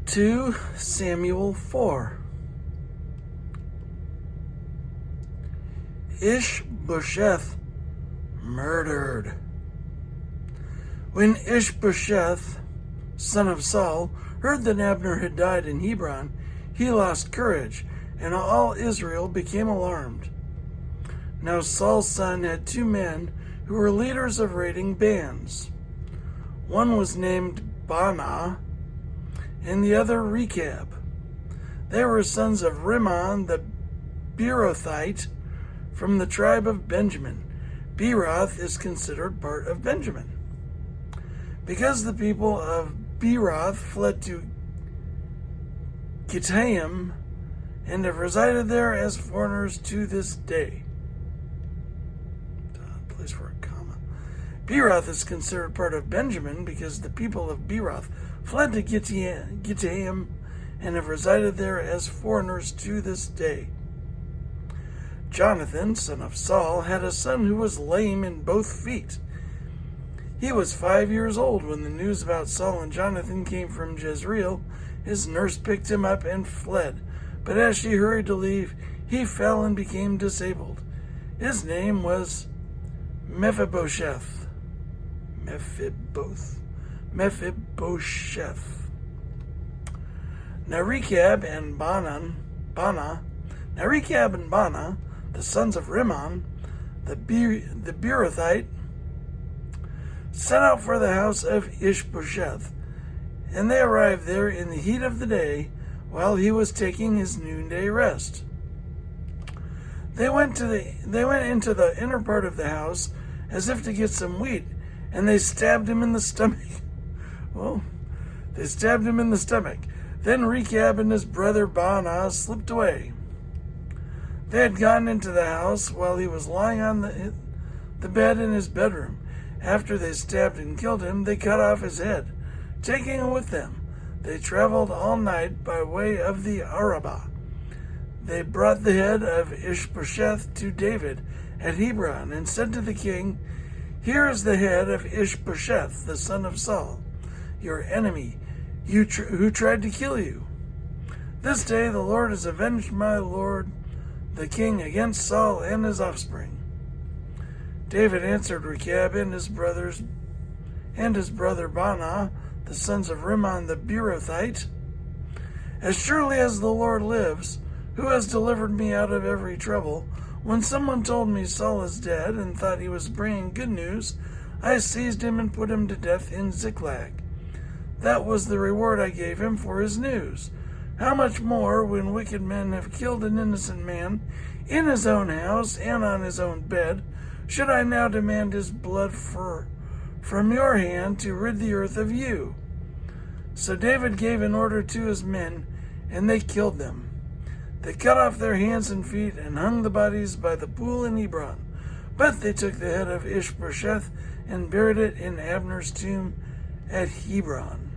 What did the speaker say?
2 Samuel 4. Ishbosheth murdered. When Ishbosheth, son of Saul, heard that Abner had died in Hebron, he lost courage, and all Israel became alarmed. Now Saul's son had 2 men who were leaders of raiding bands. One was named Baanah, and the other Rechab. They were sons of Rimmon the Beerothite from the tribe of Benjamin. Beeroth is considered part of Benjamin. Because the people of Beeroth fled to Gittaim and have resided there as foreigners to this day. Place for a comma. Beeroth is considered part of Benjamin because the people of Beeroth fled to Gittaim and have resided there as foreigners to this day. Jonathan, son of Saul, had a son who was lame in both feet. He was 5 years old when the news about Saul and Jonathan came from Jezreel. His nurse picked him up and fled, but as she hurried to leave, he fell and became disabled. His name was Mephibosheth. Now Rechab and Baanah, the sons of Rimmon, the Beerothite, set out for the house of Ishbosheth, and they arrived there in the heat of the day while he was taking his noonday rest. They went into the inner part of the house as if to get some wheat, and they stabbed him in the stomach. Then Rechab and his brother Baanah slipped away. They had gone into the house while he was lying on the bed in his bedroom. After they stabbed and killed him, they cut off his head, taking it with them. They traveled all night by way of the Arabah. They brought the head of Ishbosheth to David at Hebron and said to the king, "Here is the head of Ishbosheth, the son of Saul, your enemy, who tried to kill you. This day the Lord has avenged my lord, the king, against Saul and his offspring." David answered Rechab and his brother Baanah, the sons of Rimmon the Beerothite, "As surely as the Lord lives, who has delivered me out of every trouble, when someone told me Saul is dead and thought he was bringing good news, I seized him and put him to death in Ziklag. That was the reward I gave him for his news. How much more, when wicked men have killed an innocent man in his own house and on his own bed, should I now demand his blood from your hand to rid the earth of you?" So David gave an order to his men, and they killed them. They cut off their hands and feet and hung the bodies by the pool in Hebron. But they took the head of Ishbosheth and buried it in Abner's tomb at Hebron.